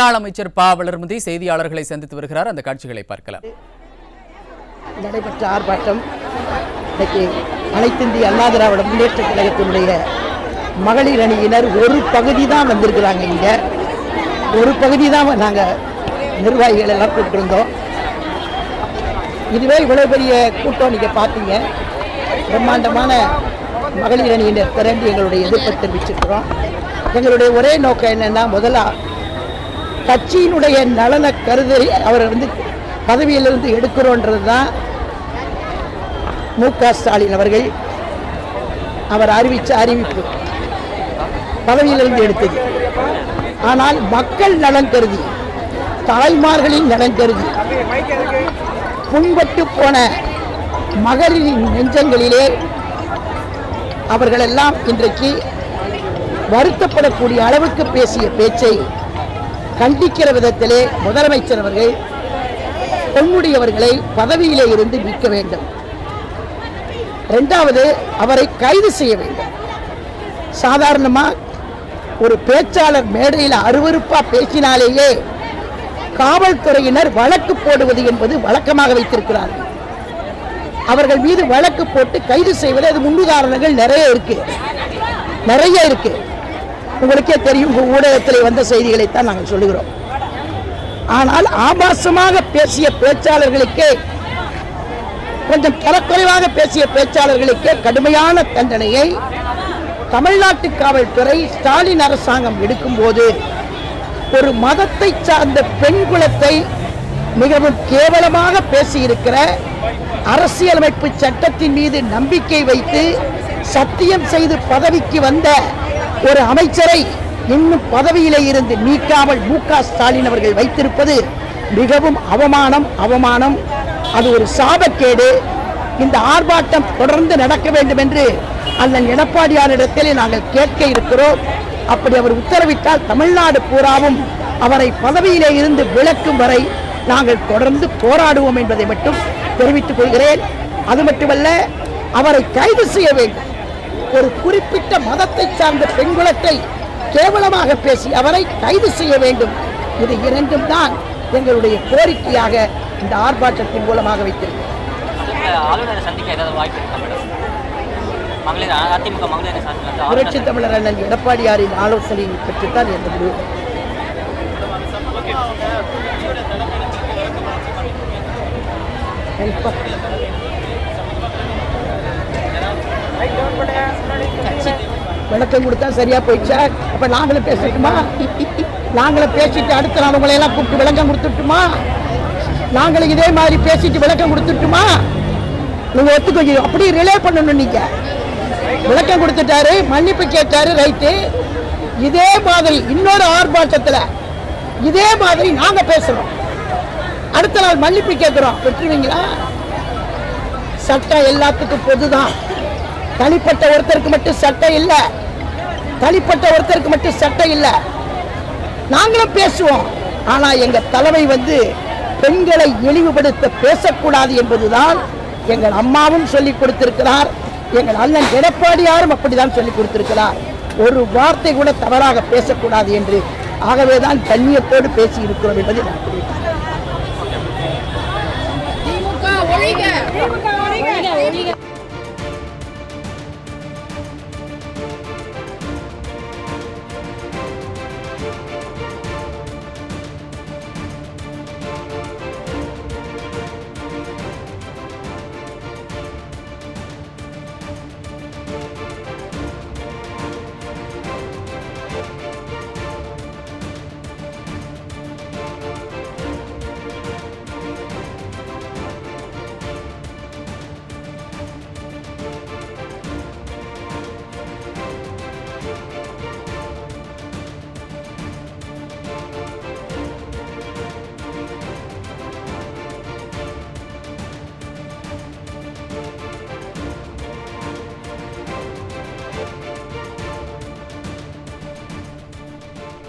முன்னாள் அமைச்சர் ப வளர்மதி செய்தியாளர்களை சந்தித்து வருகிறார். அந்த காட்சிகளை பார்க்கலாம். நடைபெற்ற ஆர்ப்பாட்டம் இன்னைக்கு அனைத்து இந்திய அண்ணா திராவிட முன்னேற்ற கழகத்தினுடைய மகளிர் அணியினர் ஒரு பகுதி தான் வந்திருக்கிறாங்க. இங்க ஒரு பகுதி தான் நாங்கள் நிர்வாகிகள் எல்லாம் கூப்பிட்டுருந்தோம். இதுவே இவ்வளவு பெரிய கூட்டம் நீங்க பார்த்தீங்க. பிரம்மாண்டமான மகளிர் அணியினர் திரண்டு எங்களுடைய எதிர்ப்பை தெரிவிச்சிருக்கிறோம். எங்களுடைய ஒரே நோக்கம் என்னன்னா, முதல்ல கட்சியினுடைய நலனை கருதி அவரை பதவியிலிருந்து எடுக்கிறோன்றது தான் மு.க. ஸ்டாலின் அவர்கள் அவர் அறிவித்த அறிவிப்பு, பதவியிலிருந்து எடுத்தது. ஆனால் மக்கள் நலன் கருதி, தாய்மார்களின் நலன் கருதி, புண்பட்டு போன மகளிரின் நெஞ்சங்களிலே அவர்களெல்லாம் இன்றைக்கு வருத்தப்படக்கூடிய அளவுக்கு பேசிய பேச்சை கண்டிக்கிற விதத்திலே முதலமைச்சர் அவர்கள் பொன்முடியவர்களை பதவியிலே இருந்து நீக்க வேண்டும். இரண்டாவது, அவரை கைது செய்ய வேண்டும். சாதாரணமாக ஒரு பேச்சாளர் மேடையில் அருவருப்பா பேசினாலேயே காவல்துறையினர் வழக்கு போடுவது என்பது வழக்கமாக வைத்திருக்கிறார்கள். அவர்கள் மீது வழக்கு போட்டு கைது செய்வது, அது முன்னுதாரணங்கள் நிறைய இருக்கு. உங்களுக்கே தெரியும், ஊடகத்தில் வந்த செய்திகளைத்தான் நாங்கள் சொல்லுகிறோம். ஆனால் ஆபாசமாக பேசிய பேச்சாளர்களுக்கே, கொஞ்சம் தரக்குறைவாக பேசிய பேச்சாளர்களுக்கே கடுமையான தண்டனையை தமிழ்நாட்டு காவல்துறை ஸ்டாலின் அரசாங்கம் எடுக்கும்போது, ஒரு மதத்தை சார்ந்த பெண் குலத்தை மிகவும் கேவலமாக பேசியிருக்கிற, அரசியலமைப்பு சட்டத்தின் மீது நம்பிக்கை வைத்து சத்தியம் செய்து பதவிக்கு வந்த ஒரு அமைச்சரை இன்னும் பதவியிலே இருந்து நீக்காமல் மு.க. ஸ்டாலின் அவர்கள் வைத்திருப்பது மிகவும் அவமானம். அது ஒரு சாபக்கேடு. இந்த ஆர்ப்பாட்டம் தொடர்ந்து நடக்க வேண்டும் என்று அண்ணன் எடப்பாடியாரிடத்திலே நாங்கள் கேட்க இருக்கிறோம். அப்படி அவர் உத்தரவிட்டால் தமிழ்நாடு பூராவும் அவரை பதவியிலே இருந்து விலக்கும் வரை நாங்கள் தொடர்ந்து போராடுவோம் என்பதை மட்டும் தெரிவித்துக் கொள்கிறேன். அது மட்டுமல்ல, அவரை கைது செய்ய வேண்டும். ஒரு குறிப்பிட்ட மதத்தை சார்ந்த பெண்குலத்தை கேவலமாக பேசி அவரை கைது செய்ய வேண்டும். இது இரண்டும் தான் எங்களுடைய கோரிக்கையாக இந்த ஆர்ப்பாட்டத்தின் மூலமாக வைத்திருக்கிறோம். புரட்சி தமிழர் அண்ணன் எடப்பாடியாரின் ஆலோசனையை பெற்றுத்தான் எந்த முடிவு. விளக்கம் கொடுத்தா சரியா போயிடுச்சா? அப்ப நாங்களும் பேசட்டுமா? நாங்களும் பேசிட்டு அடுத்த நாள் உங்களை எல்லாம் கூப்பிட்டு விளக்கம் கொடுத்துட்டுமா? நாங்களும் இதே மாதிரி பேசிட்டு விளக்கம் கொடுத்துட்டுமா? நீங்க ஒத்துக்கொள்ள அப்படி ரிலே பண்ணணும். நீங்க விளக்கம் கொடுத்துட்டாரு, மன்னிப்பு கேட்டாரு, ரைட்டு. இதே மாதிரி இன்னொரு ஆர்ப்பாட்டத்தில் இதே மாதிரி நாங்க பேசுறோம், அடுத்த நாள் மன்னிப்பு கேட்கிறோம், பெற்றுவீங்களா? சட்டம் எல்லாத்துக்கும் பொதுதான். தனிப்பட்ட ஒருத்தருக்கு மட்டும் சட்டம் இல்லை. நாங்களும் பேசுவோம். ஆனா எங்க தலைமை பெண்களை இழிவுபடுத்த பேசக்கூடாது என்பதுதான் எங்கள் அம்மாவும் சொல்லிக் கொடுத்திருக்கிறார். எங்கள் அண்ணன் எடப்பாடியாரும் அப்படிதான் சொல்லிக் கொடுத்திருக்கிறார். ஒரு வார்த்தை கூட தவறாக பேசக்கூடாது என்று. ஆகவேதான் கண்ணியத்தோடு பேசி இருக்கிறோம் என்பதை நான் தெரிவிக்கிறேன்.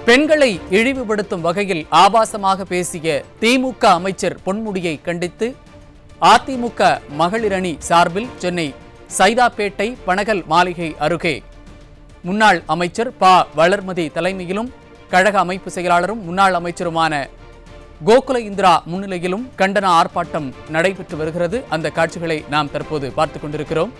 பெண்களை இழிவுபடுத்தும் வகையில் ஆபாசமாக பேசிய திமுக அமைச்சர் பொன்முடியை கண்டித்து அதிமுக மகளிர் அணி சார்பில் சென்னை சைதாப்பேட்டை பனகல் மாளிகை அருகே முன்னாள் அமைச்சர் ப வளர்மதி தலைமையிலும் கழக அமைப்பு செயலாளரும் முன்னாள் அமைச்சருமான கோகுல இந்திரா முன்னிலையிலும் கண்டன ஆர்ப்பாட்டம் நடைபெற்று வருகிறது. அந்த காட்சிகளை நாம் தற்போது பார்த்துக் கொண்டிருக்கிறோம்.